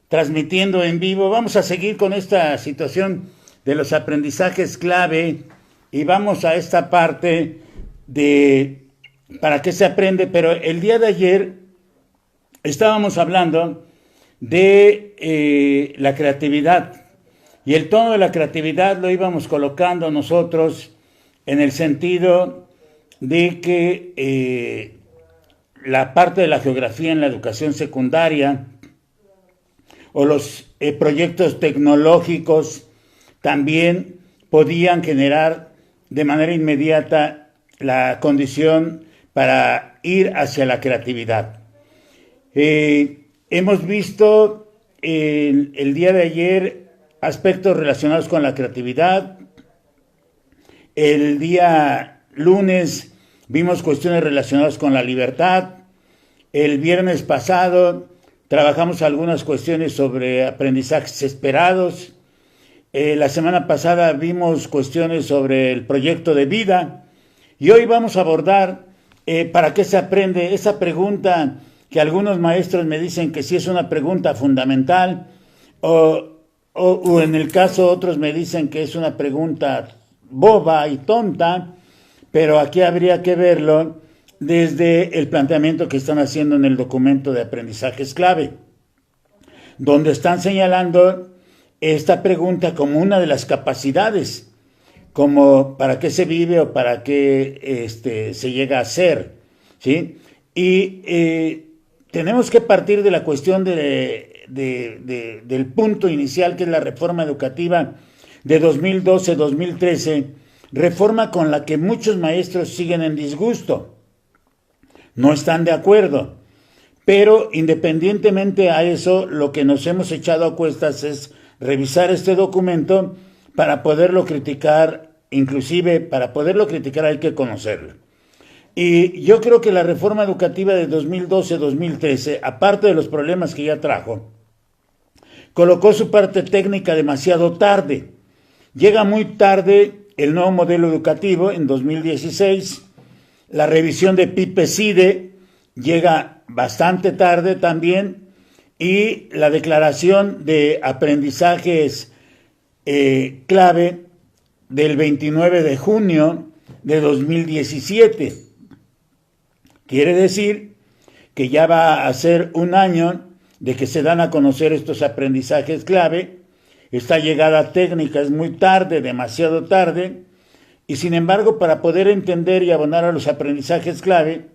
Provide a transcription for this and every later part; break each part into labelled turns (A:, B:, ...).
A: Transmitiendo en vivo. Vamos a seguir con esta situación de los aprendizajes clave y vamos a esta parte de para qué se aprende, pero el día de ayer estábamos hablando de la creatividad y el tono de la creatividad lo íbamos colocando nosotros en el sentido de que la parte de la geografía en la educación secundaria o los proyectos tecnológicos también podían generar de manera inmediata la condición para ir hacia la creatividad. Hemos visto el día de ayer aspectos relacionados con la creatividad. El día lunes vimos cuestiones relacionadas con la libertad. El viernes pasado trabajamos algunas cuestiones sobre aprendizajes esperados. La semana pasada vimos cuestiones sobre el proyecto de vida. Y hoy vamos a abordar para qué se aprende esa pregunta que algunos maestros me dicen que sí es una pregunta fundamental o en el caso otros me dicen que es una pregunta boba y tonta, pero aquí habría que verlo desde el planteamiento que están haciendo en el documento de aprendizajes clave, donde están señalando esta pregunta como una de las capacidades, como para qué se vive o para qué se llega a ser, ¿sí? Y tenemos que partir de la cuestión del punto inicial, que es la reforma educativa de 2012-2013, reforma con la que muchos maestros siguen en disgusto. No están de acuerdo, pero independientemente a eso, lo que nos hemos echado a cuestas es revisar este documento para poderlo criticar. Inclusive para poderlo criticar hay que conocerlo. Y yo creo que la reforma educativa de 2012-2013, aparte de los problemas que ya trajo, colocó su parte técnica demasiado tarde. Llega muy tarde el nuevo modelo educativo en 2016. La revisión de PIPE-CIDE llega bastante tarde también, y la declaración de aprendizajes clave del 29 de junio de 2017. Quiere decir que ya va a ser un año de que se dan a conocer estos aprendizajes clave. Esta llegada técnica es muy tarde, demasiado tarde. Y sin embargo, para poder entender y abonar a los aprendizajes clave,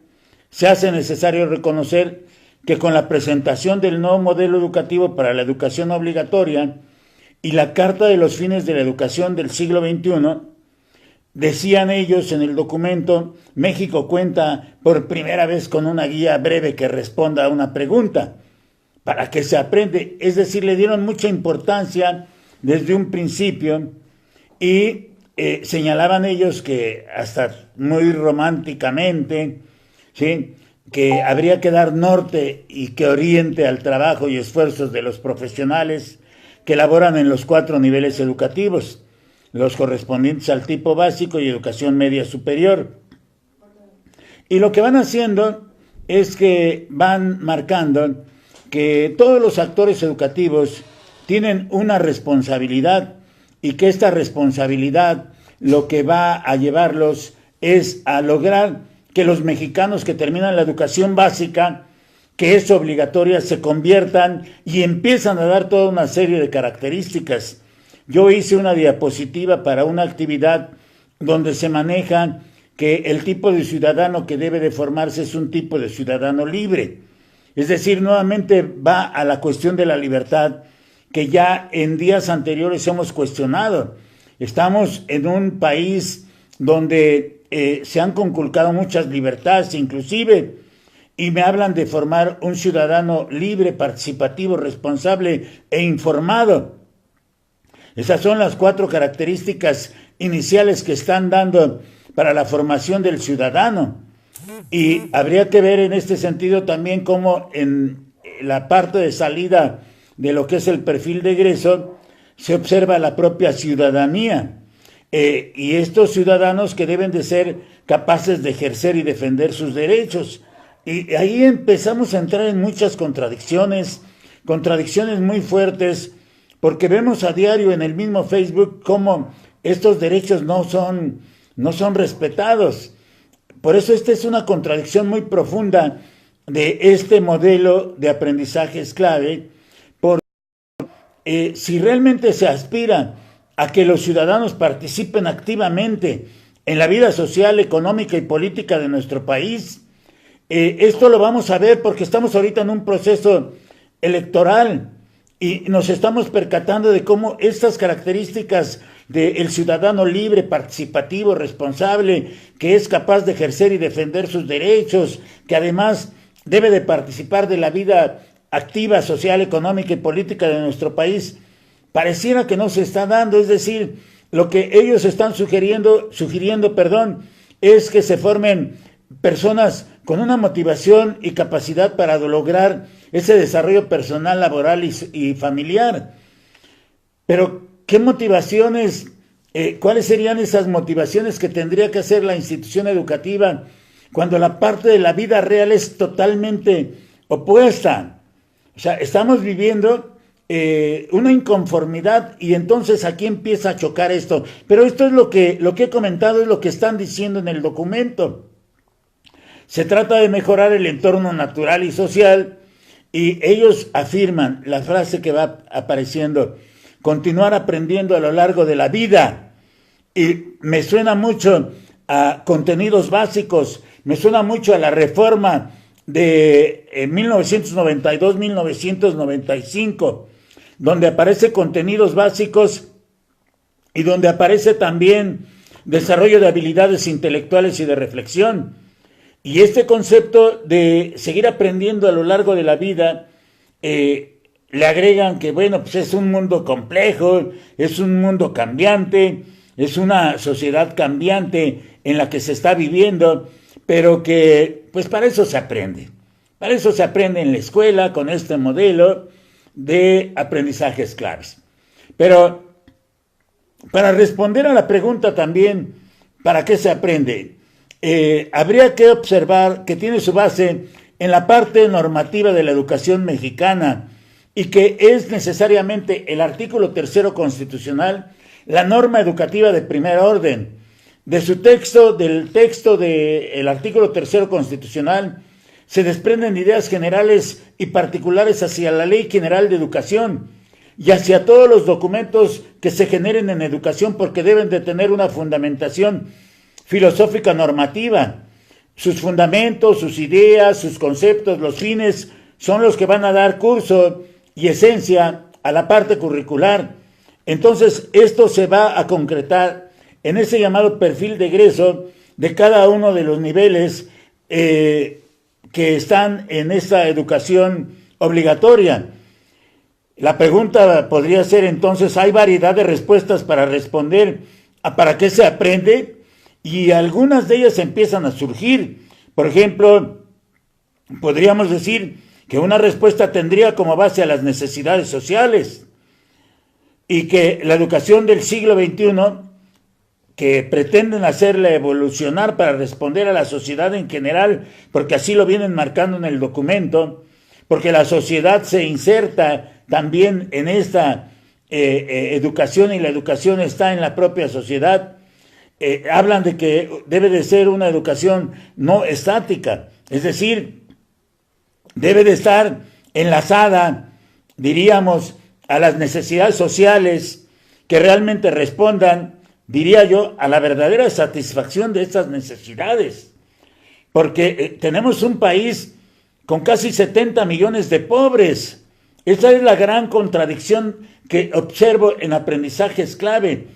A: se hace necesario reconocer que con la presentación del nuevo modelo educativo para la educación obligatoria y la Carta de los Fines de la Educación del siglo XXI, decían ellos en el documento, México cuenta por primera vez con una guía breve que responda a una pregunta. ¿Para qué se aprende? Es decir, le dieron mucha importancia desde un principio y señalaban ellos que hasta muy románticamente, ¿sí?, que habría que dar norte y que oriente al trabajo y esfuerzos de los profesionales que laboran en los 4 niveles educativos, los correspondientes al tipo básico y educación media superior. Y lo que van haciendo es que van marcando que todos los actores educativos tienen una responsabilidad y que esta responsabilidad lo que va a llevarlos es a lograr que los mexicanos que terminan la educación básica, que es obligatoria, se conviertan y empiezan a dar toda una serie de características. Yo hice una diapositiva para una actividad donde se maneja que el tipo de ciudadano que debe de formarse es un tipo de ciudadano libre. Es decir, nuevamente va a la cuestión de la libertad que ya en días anteriores hemos cuestionado. Estamos en un país donde se han conculcado muchas libertades, inclusive, y me hablan de formar un ciudadano libre, participativo, responsable e informado. Esas son las 4 características iniciales que están dando para la formación del ciudadano. Y habría que ver en este sentido también cómo en la parte de salida de lo que es el perfil de egreso se observa la propia ciudadanía. Y estos ciudadanos que deben de ser capaces de ejercer y defender sus derechos. Y ahí empezamos a entrar en muchas contradicciones contradicciones muy fuertes, porque vemos a diario en el mismo Facebook cómo estos derechos no son respetados. Por eso esta es una contradicción muy profunda de este modelo de aprendizaje clave, porque si realmente se aspira a que los ciudadanos participen activamente en la vida social, económica y política de nuestro país, esto lo vamos a ver porque estamos ahorita en un proceso electoral y nos estamos percatando de cómo estas características del ciudadano libre, participativo, responsable, que es capaz de ejercer y defender sus derechos, que además debe de participar de la vida activa, social, económica y política de nuestro país, pareciera que no se está dando. Es decir, lo que ellos están sugiriendo, es que se formen personas con una motivación y capacidad para lograr ese desarrollo personal, laboral y familiar. Pero, ¿qué motivaciones, cuáles serían esas motivaciones que tendría que hacer la institución educativa cuando la parte de la vida real es totalmente opuesta? O sea, estamos viviendo una inconformidad y entonces aquí empieza a chocar esto. Pero esto es lo que he comentado, es lo que están diciendo en el documento. Se trata de mejorar el entorno natural y social y ellos afirman la frase que va apareciendo: continuar aprendiendo a lo largo de la vida. Y me suena mucho a contenidos básicos, me suena mucho a la reforma de 1992-1995, donde aparece contenidos básicos y donde aparece también desarrollo de habilidades intelectuales y de reflexión. Y este concepto de seguir aprendiendo a lo largo de la vida, le agregan que, bueno, pues es un mundo complejo, es un mundo cambiante, es una sociedad cambiante en la que se está viviendo, pero que, pues para eso se aprende. Para eso se aprende en la escuela con este modelo de aprendizajes claves. Pero para responder a la pregunta también, ¿para qué se aprende? Habría que observar que tiene su base en la parte normativa de la educación mexicana y que es necesariamente el artículo 3 constitucional, la norma educativa de primer orden. Del texto del artículo 3 constitucional se desprenden ideas generales y particulares hacia la Ley General de Educación y hacia todos los documentos que se generen en educación, porque deben de tener una fundamentación filosófica normativa. Sus fundamentos, sus ideas, sus conceptos, los fines son los que van a dar curso y esencia a la parte curricular. Entonces, esto se va a concretar en ese llamado perfil de egreso de cada uno de los niveles que están en esta educación obligatoria. La pregunta podría ser entonces, ¿hay variedad de respuestas para responder a para qué se aprende? Y algunas de ellas empiezan a surgir. Por ejemplo, podríamos decir que una respuesta tendría como base a las necesidades sociales y que la educación del siglo XXI, que pretenden hacerla evolucionar para responder a la sociedad en general, porque así lo vienen marcando en el documento, porque la sociedad se inserta también en esta educación y la educación está en la propia sociedad. Hablan de que debe de ser una educación no estática, es decir, debe de estar enlazada, diríamos, a las necesidades sociales que realmente respondan, diría yo, a la verdadera satisfacción de estas necesidades. Porque tenemos un país con casi 70 millones de pobres. Esa es la gran contradicción que observo en aprendizajes clave.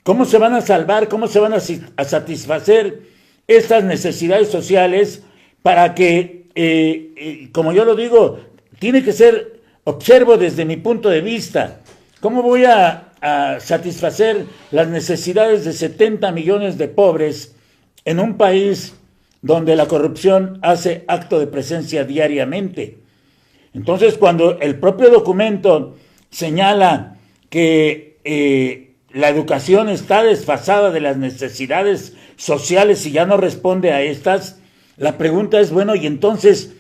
A: ¿Cómo se van a salvar, cómo se van a satisfacer estas necesidades sociales para que, como yo lo digo, tiene que ser, observo desde mi punto de vista, cómo voy a satisfacer las necesidades de 70 millones de pobres en un país donde la corrupción hace acto de presencia diariamente? Entonces, cuando el propio documento señala que la educación está desfasada de las necesidades sociales y ya no responde a estas, la pregunta es, bueno, y entonces,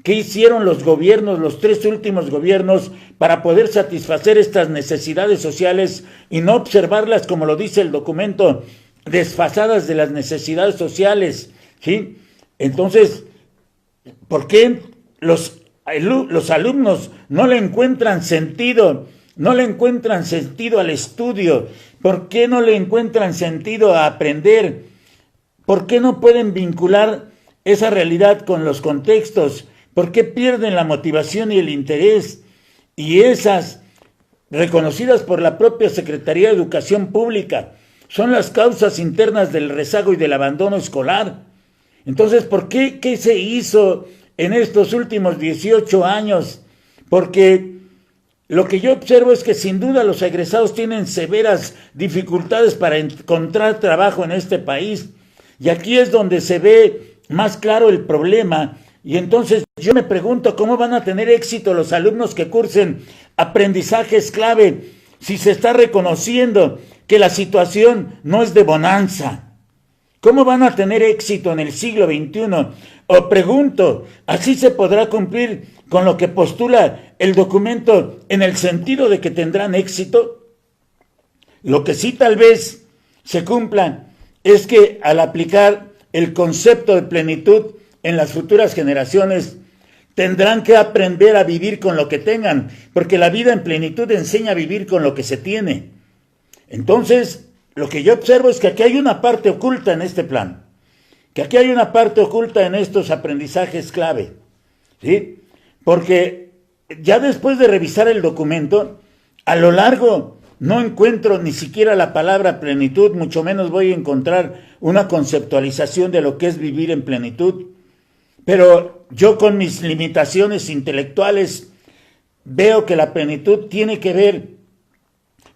A: ¿Qué hicieron los gobiernos, los 3 últimos gobiernos, para poder satisfacer estas necesidades sociales y no observarlas, como lo dice el documento, desfasadas de las necesidades sociales? ¿Sí? Entonces, ¿por qué los alumnos no le encuentran sentido? No le encuentran sentido al estudio. ¿Por qué no le encuentran sentido a aprender? ¿Por qué no pueden vincular esa realidad con los contextos? ¿Por qué pierden la motivación y el interés? Y esas, reconocidas por la propia Secretaría de Educación Pública, son las causas internas del rezago y del abandono escolar. Entonces, ¿por qué? ¿Qué se hizo en estos últimos 18 años? Porque lo que yo observo es que sin duda los egresados tienen severas dificultades para encontrar trabajo en este país. Y aquí es donde se ve más claro el problema. Y entonces yo me pregunto cómo van a tener éxito los alumnos que cursen aprendizajes clave si se está reconociendo que la situación no es de bonanza. ¿Cómo van a tener éxito en el siglo XXI? O pregunto, ¿así se podrá cumplir con lo que postula el documento en el sentido de que tendrán éxito? Lo que sí tal vez se cumpla es que al aplicar el concepto de plenitud en las futuras generaciones, tendrán que aprender a vivir con lo que tengan, porque la vida en plenitud enseña a vivir con lo que se tiene. Entonces, lo que yo observo es que aquí hay una parte oculta en este plan, que aquí hay una parte oculta en estos aprendizajes clave, ¿sí? Porque ya después de revisar el documento, a lo largo no encuentro ni siquiera la palabra plenitud, mucho menos voy a encontrar una conceptualización de lo que es vivir en plenitud. Pero yo con mis limitaciones intelectuales veo que la plenitud tiene que ver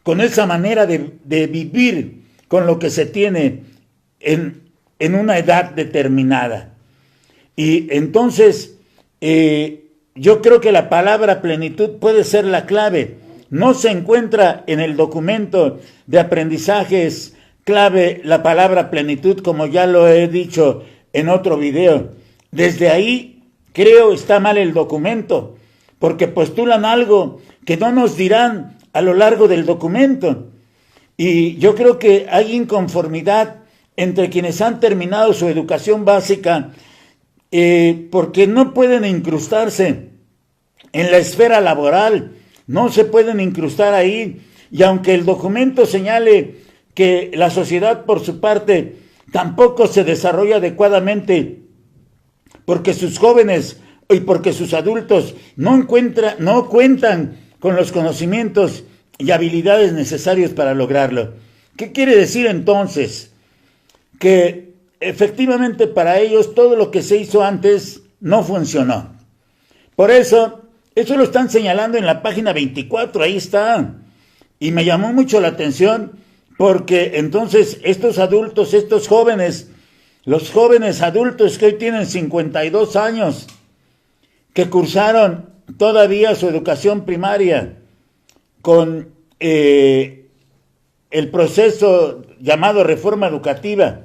A: con esa manera de vivir con lo que se tiene en una edad determinada. Y entonces yo creo que la palabra plenitud puede ser la clave. No se encuentra en el documento de aprendizajes clave la palabra plenitud, como ya lo he dicho en otro video. Desde ahí creo está mal el documento, porque postulan algo que no nos dirán a lo largo del documento. Y yo creo que hay inconformidad entre quienes han terminado su educación básica porque no pueden incrustarse en la esfera laboral, no se pueden incrustar ahí. Y aunque el documento señale que la sociedad por su parte tampoco se desarrolla adecuadamente, porque sus jóvenes y porque sus adultos no cuentan con los conocimientos y habilidades necesarios para lograrlo. ¿Qué quiere decir entonces? Que efectivamente para ellos todo lo que se hizo antes no funcionó. Por eso lo están señalando en la página 24, ahí está. Y me llamó mucho la atención porque entonces estos adultos, estos jóvenes, los jóvenes adultos que hoy tienen 52 años, que cursaron todavía su educación primaria con el proceso llamado reforma educativa,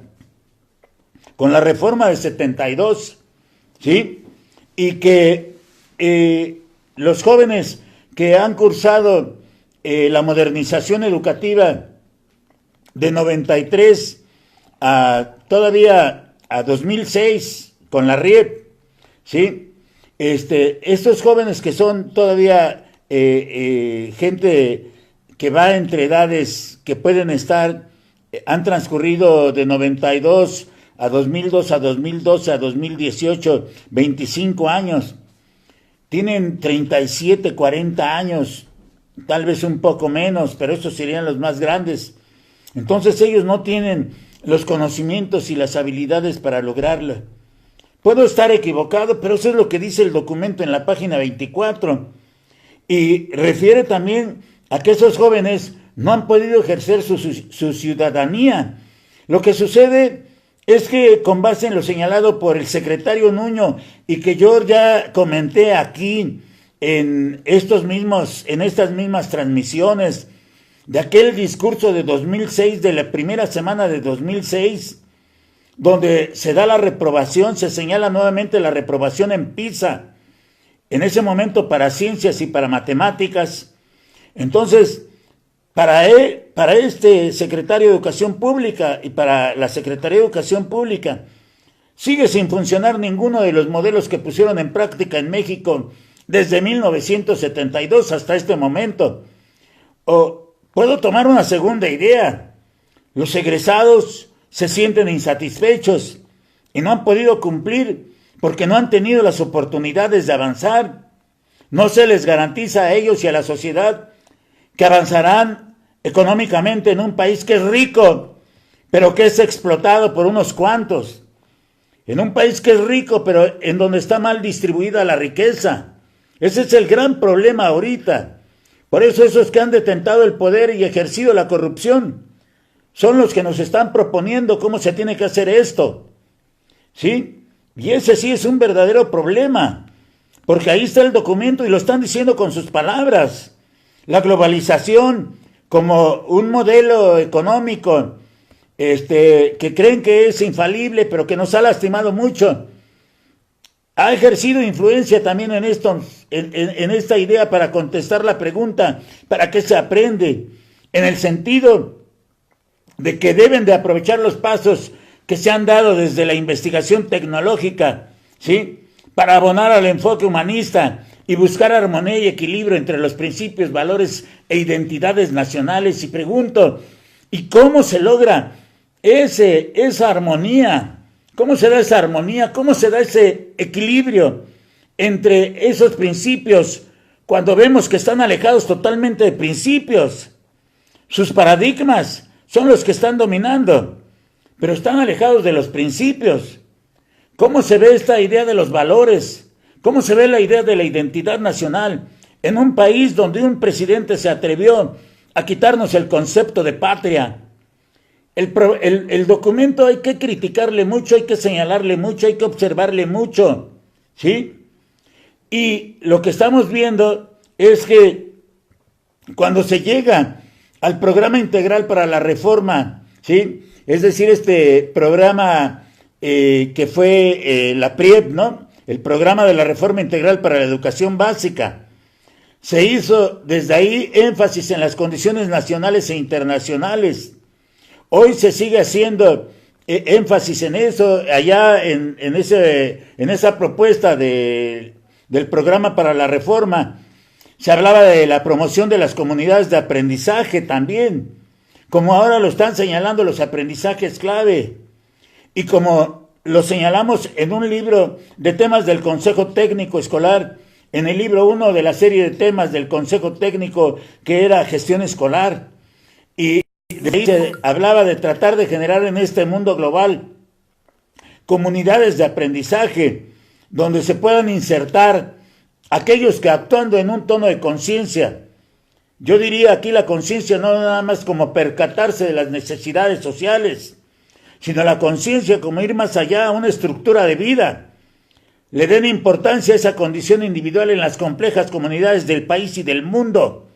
A: con la reforma del 72, ¿sí? Y que los jóvenes que han cursado la modernización educativa de 93 todavía a 2006 con la RIEP, ¿sí? Estos jóvenes que son todavía gente que va entre edades que pueden estar, han transcurrido de 92 a 2002, a 2012, a 2018, 25 años, tienen 37, 40 años, tal vez un poco menos, pero estos serían los más grandes. Entonces ellos no tienen los conocimientos y las habilidades para lograrlo. Puedo estar equivocado, pero eso es lo que dice el documento en la página 24. Y refiere también a que esos jóvenes no han podido ejercer su ciudadanía. Lo que sucede es que, con base en lo señalado por el secretario Nuño y que yo ya comenté aquí en estas mismas transmisiones, de aquel discurso de 2006, de la primera semana de 2006, donde se da la reprobación, se señala nuevamente la reprobación en PISA, en ese momento para ciencias y para matemáticas. Entonces, para este secretario de Educación Pública y para la Secretaría de Educación Pública, sigue sin funcionar ninguno de los modelos que pusieron en práctica en México desde 1972 hasta este momento. O puedo tomar una segunda idea. Los egresados se sienten insatisfechos y no han podido cumplir porque no han tenido las oportunidades de avanzar. No se les garantiza a ellos y a la sociedad que avanzarán económicamente en un país que es rico, pero que es explotado por unos cuantos. En un país que es rico, pero en donde está mal distribuida la riqueza. Ese es el gran problema ahorita. Por eso esos que han detentado el poder y ejercido la corrupción son los que nos están proponiendo cómo se tiene que hacer esto. ¿Sí? Y ese sí es un verdadero problema, porque ahí está el documento y lo están diciendo con sus palabras. La globalización como un modelo económico que creen que es infalible, pero que nos ha lastimado mucho. Ha ejercido influencia también en esto, en esta idea para contestar la pregunta, ¿para qué se aprende? En el sentido de que deben de aprovechar los pasos que se han dado desde la investigación tecnológica, ¿sí? Para abonar al enfoque humanista y buscar armonía y equilibrio entre los principios, valores e identidades nacionales. Y pregunto, ¿y cómo se logra esa armonía? ¿Cómo se da esa armonía? ¿Cómo se da ese equilibrio entre esos principios cuando vemos que están alejados totalmente de principios? Sus paradigmas son los que están dominando, pero están alejados de los principios. ¿Cómo se ve esta idea de los valores? ¿Cómo se ve la idea de la identidad nacional en un país donde un presidente se atrevió a quitarnos el concepto de patria? El documento hay que criticarle mucho, hay que señalarle mucho, hay que observarle mucho, ¿sí? Y lo que estamos viendo es que cuando se llega al programa integral para la reforma, ¿sí? Es decir, este programa que fue la PRIEP, ¿no? El programa de la reforma integral para la educación básica. Se hizo desde ahí énfasis en las condiciones nacionales e internacionales. Hoy se sigue haciendo énfasis en eso, allá en esa propuesta del programa para la reforma. Se hablaba de la promoción de las comunidades de aprendizaje también, como ahora lo están señalando los aprendizajes clave, y como lo señalamos en un libro de temas del Consejo Técnico Escolar, en el libro 1 de la serie de temas del Consejo Técnico que era gestión escolar, y de ahí se hablaba de tratar de generar en este mundo global comunidades de aprendizaje donde se puedan insertar aquellos que actuando en un tono de conciencia, yo diría aquí la conciencia no nada más como percatarse de las necesidades sociales, sino la conciencia como ir más allá a una estructura de vida, le den importancia a esa condición individual en las complejas comunidades del país y del mundo.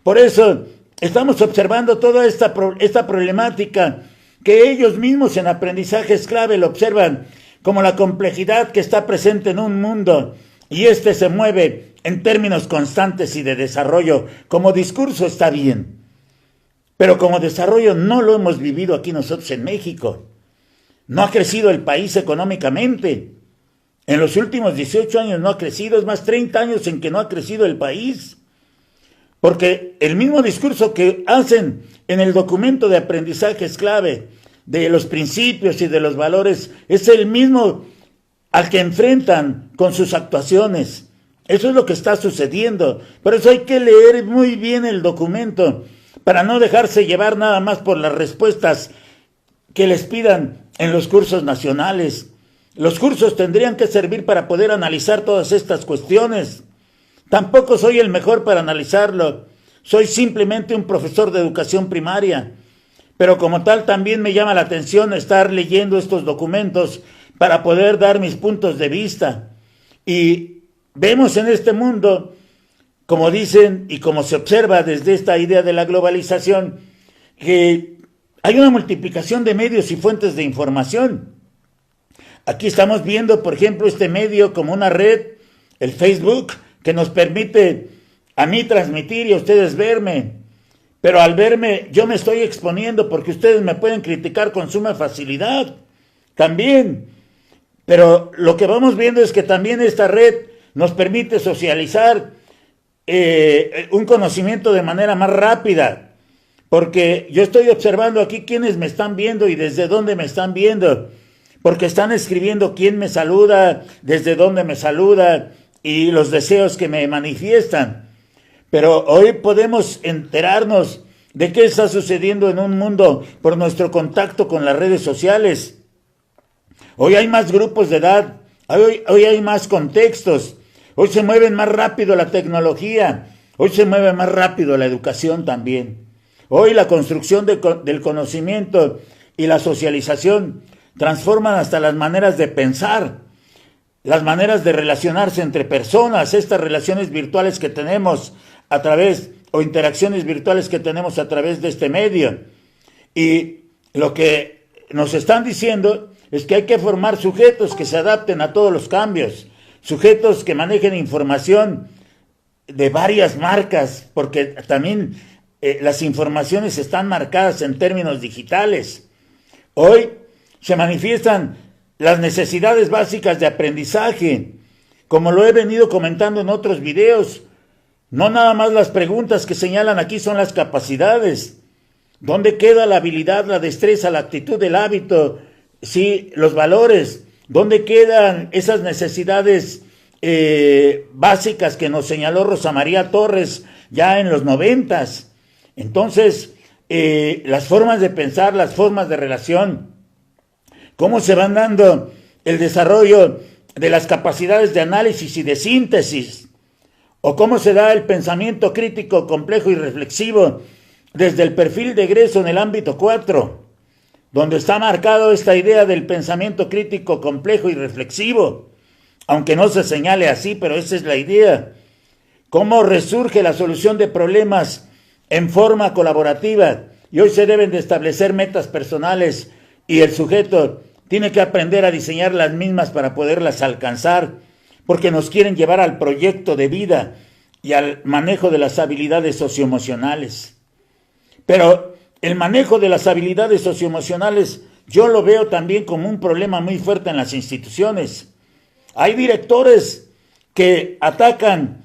A: Por eso estamos observando toda esta problemática que ellos mismos en aprendizajes clave lo observan como la complejidad que está presente en un mundo y este se mueve en términos constantes y de desarrollo. Como discurso está bien, pero como desarrollo no lo hemos vivido aquí nosotros en México. No ha crecido el país económicamente. En los últimos 18 años no ha crecido, es más 30 años en que no ha crecido el país. Porque el mismo discurso que hacen en el documento de aprendizajes clave, de los principios y de los valores, es el mismo al que enfrentan con sus actuaciones. Eso es lo que está sucediendo. Por eso hay que leer muy bien el documento, para no dejarse llevar nada más por las respuestas que les pidan en los cursos nacionales. Los cursos tendrían que servir para poder analizar todas estas cuestiones. Tampoco soy el mejor para analizarlo. Soy simplemente un profesor de educación primaria. Pero como tal también me llama la atención estar leyendo estos documentos para poder dar mis puntos de vista. Y vemos en este mundo, como dicen y como se observa desde esta idea de la globalización, que hay una multiplicación de medios y fuentes de información. Aquí estamos viendo, por ejemplo, este medio como una red el Facebook, que nos permite a mí transmitir y a ustedes verme. Pero al verme, yo me estoy exponiendo porque ustedes me pueden criticar con suma facilidad también. Pero lo que vamos viendo es que también esta red nos permite socializar un conocimiento de manera más rápida. Porque yo estoy observando aquí quiénes me están viendo y desde dónde me están viendo. Porque están escribiendo quién me saluda, desde dónde me saluda y los deseos que me manifiestan. Pero hoy podemos enterarnos de qué está sucediendo en un mundo por nuestro contacto con las redes sociales. Hoy hay más grupos de edad, hoy hay más contextos, hoy se mueve más rápido la tecnología, hoy se mueve más rápido la educación también. Hoy la construcción del conocimiento y la socialización transforman hasta las maneras de pensar, las maneras de relacionarse entre personas, estas relaciones virtuales que tenemos a través, o interacciones virtuales que tenemos a través de este medio. Y lo que nos están diciendo es que hay que formar sujetos que se adapten a todos los cambios, sujetos que manejen información de varias marcas, porque también las informaciones están marcadas en términos digitales. Hoy se manifiestan las necesidades básicas de aprendizaje, como lo he venido comentando en otros videos. No nada más las preguntas que señalan aquí son las capacidades. ¿Dónde queda la habilidad, la destreza, la actitud, el hábito? Sí, los valores. ¿Dónde quedan esas necesidades básicas que nos señaló Rosa María Torres ya en los 90s? Entonces, las formas de pensar, las formas de relación, cómo se van dando el desarrollo de las capacidades de análisis y de síntesis, o cómo se da el pensamiento crítico, complejo y reflexivo desde el perfil de egreso en el ámbito 4, donde está marcado esta idea del pensamiento crítico, complejo y reflexivo, aunque no se señale así, pero esa es la idea. Cómo resurge la solución de problemas en forma colaborativa, y hoy se deben de establecer metas personales y el sujeto tiene que aprender a diseñar las mismas para poderlas alcanzar, porque nos quieren llevar al proyecto de vida y al manejo de las habilidades socioemocionales. Pero el manejo de las habilidades socioemocionales yo lo veo también como un problema muy fuerte en las instituciones. Hay directores que atacan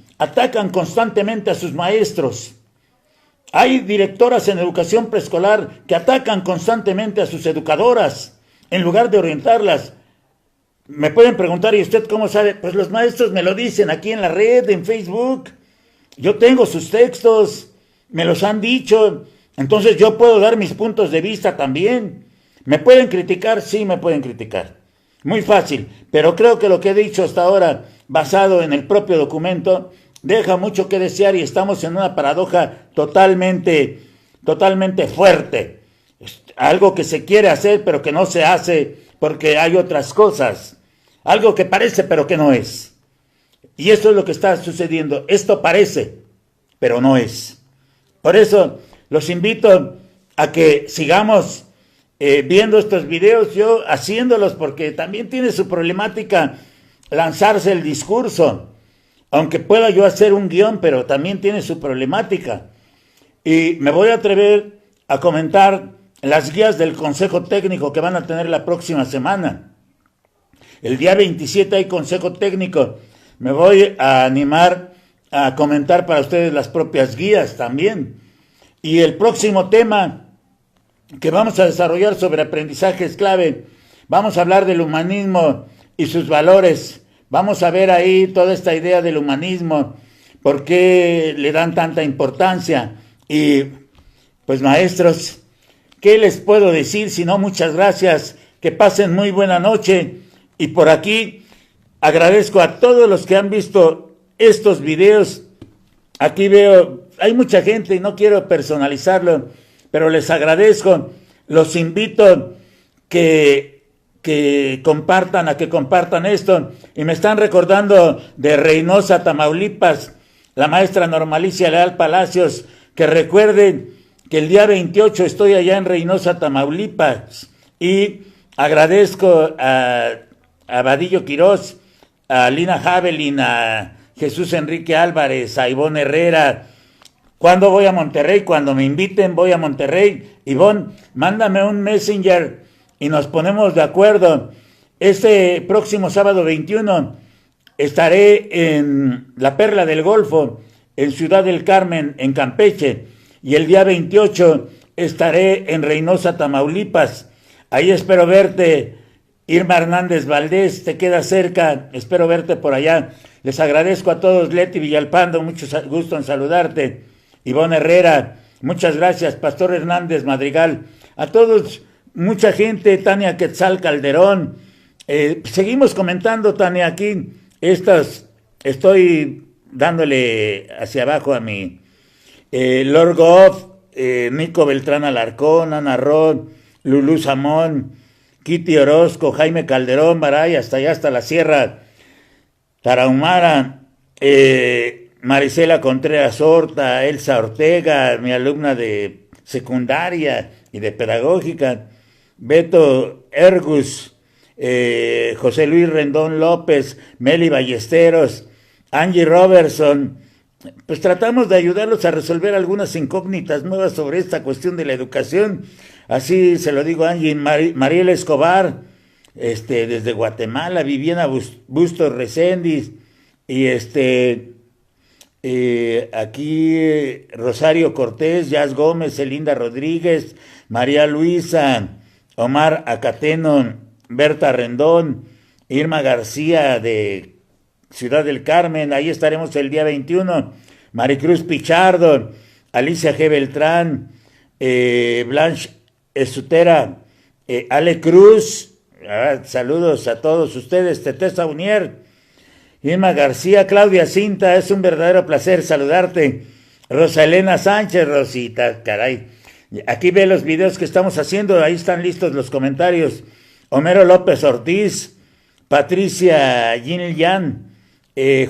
A: constantemente a sus maestros. Hay directoras en educación preescolar que atacan constantemente a sus educadoras en lugar de orientarlas. Me pueden preguntar, ¿y usted cómo sabe? Pues los maestros me lo dicen aquí en la red, en Facebook. Yo tengo sus textos, me los han dicho, entonces yo puedo dar mis puntos de vista también. ¿Me pueden criticar? Sí, me pueden criticar. Muy fácil, pero creo que lo que he dicho hasta ahora, basado en el propio documento, deja mucho que desear y estamos en una paradoja totalmente fuerte. Algo que se quiere hacer pero que no se hace porque hay otras cosas. Algo que parece pero que no es. Y eso es lo que está sucediendo. Esto parece, pero no es. Por eso los invito a que sigamos viendo estos videos, yo haciéndolos, porque también tiene su problemática lanzarse el discurso. Aunque pueda yo hacer un guión, pero también tiene su problemática. Y me voy a atrever a comentar las guías del Consejo Técnico que van a tener la próxima semana. El día 27 hay Consejo Técnico. Me voy a animar a comentar para ustedes las propias guías también. Y el próximo tema que vamos a desarrollar sobre aprendizaje clave, vamos a hablar del humanismo y sus valores. Vamos a ver ahí toda esta idea del humanismo, por qué le dan tanta importancia. Y pues maestros, ¿qué les puedo decir? Si no, muchas gracias, que pasen muy buena noche. Y por aquí agradezco a todos los que han visto estos videos. Aquí veo, hay mucha gente y no quiero personalizarlo, pero les agradezco. Los invito que compartan esto. Y me están recordando de Reynosa, Tamaulipas, la maestra Normalicia Leal Palacios, que recuerden que el día 28 estoy allá en Reynosa, Tamaulipas, y agradezco a Vadillo Quirós, a Lina Javelin, a Jesús Enrique Álvarez, a Ivonne Herrera. ¿Cuándo voy a Monterrey? Cuando me inviten voy a Monterrey. Ivonne, mándame un messenger y nos ponemos de acuerdo. Este próximo sábado 21 estaré en la Perla del Golfo, en Ciudad del Carmen, en Campeche. Y el día 28 estaré en Reynosa, Tamaulipas. Ahí espero verte. Irma Hernández Valdés, te queda cerca, espero verte por allá. Les agradezco a todos. Leti Villalpando, mucho gusto en saludarte. Ivonne Herrera, muchas gracias. Pastor Hernández Madrigal, a todos, mucha gente. Tania Quetzal Calderón, seguimos comentando, Tania, aquí estoy dándole hacia abajo a mi Lord Goff, Nico Beltrán Alarcón, Ana Rod, Lulú Samón, Kitty Orozco, Jaime Calderón, Baray, hasta allá, hasta la Sierra Tarahumara, Marisela Contreras Horta, Elsa Ortega, mi alumna de secundaria y de pedagógica, Beto Ergus, José Luis Rendón López, Meli Ballesteros, Angie Robertson. Pues tratamos de ayudarlos a resolver algunas incógnitas nuevas sobre esta cuestión de la educación. Así se lo digo a Angie. Mariela Escobar, desde Guatemala, Viviana Bustos Recendis, y aquí Rosario Cortés, Jazz Gómez, Elinda Rodríguez, María Luisa, Omar Acateno, Berta Rendón, Irma García de Ciudad del Carmen, ahí estaremos el día 21, Maricruz Pichardo, Alicia G. Beltrán, Blanche Esutera, Ale Cruz, saludos a todos ustedes, Tete Saunier, Irma García, Claudia Cinta, es un verdadero placer saludarte. Rosa Elena Sánchez, Rosita, caray. Aquí ve los videos que estamos haciendo, ahí están listos los comentarios. Homero López Ortiz, Patricia Yin,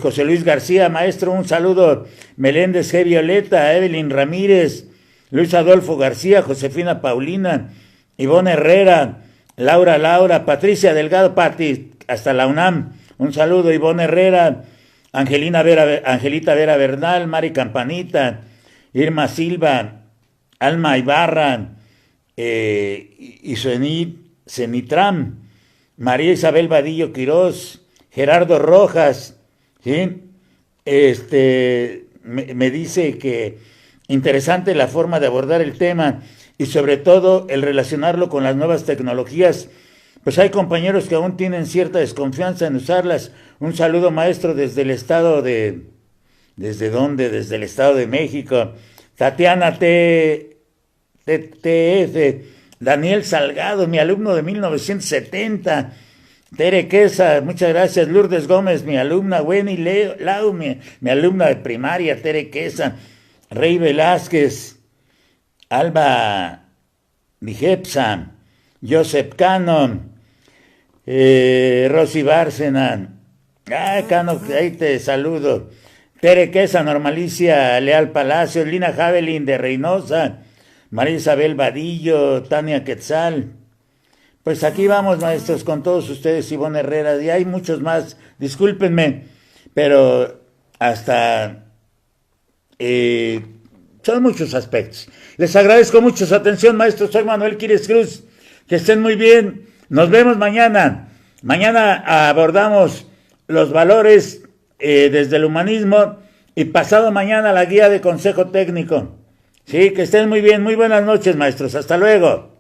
A: José Luis García, maestro, un saludo. Meléndez G. Violeta, Evelyn Ramírez, Luis Adolfo García, Josefina Paulina, Ivonne Herrera, Laura, Patricia Delgado, Pati, hasta la UNAM. Un saludo, Ivonne Herrera, Angelita Vera Bernal, Mari Campanita, Irma Silva, Alma Ibarra, Zenitram, María Isabel Vadillo Quirós, Gerardo Rojas, ¿sí? Me dice que interesante la forma de abordar el tema y sobre todo el relacionarlo con las nuevas tecnologías. Pues hay compañeros que aún tienen cierta desconfianza en usarlas. Un saludo, maestro, desde el estado de... ¿Desde dónde? Desde el estado de México. Tatiana TF, Daniel Salgado, mi alumno de 1970. Tere Quesa, muchas gracias. Lourdes Gómez, mi alumna. Wendy Lau, mi alumna de primaria. Tere Quesa. Rey Velázquez, Alba Vigepsa, Joseph Cano, Rosy Bárcena, Cano, ahí te saludo. Tere Quesa, Normalicia Leal Palacio, Lina Javelin de Reynosa, María Isabel Vadillo, Tania Quetzal. Pues aquí vamos, maestros, con todos ustedes, Ivonne Herrera, y hay muchos más, discúlpenme, pero hasta... son muchos aspectos. Les agradezco mucho su atención, maestro. Soy Manuel Quires Cruz. Que estén muy bien. Nos vemos mañana. Mañana abordamos los valores desde el humanismo y pasado mañana la guía de consejo técnico. Sí, que estén muy bien. Muy buenas noches, maestros. Hasta luego.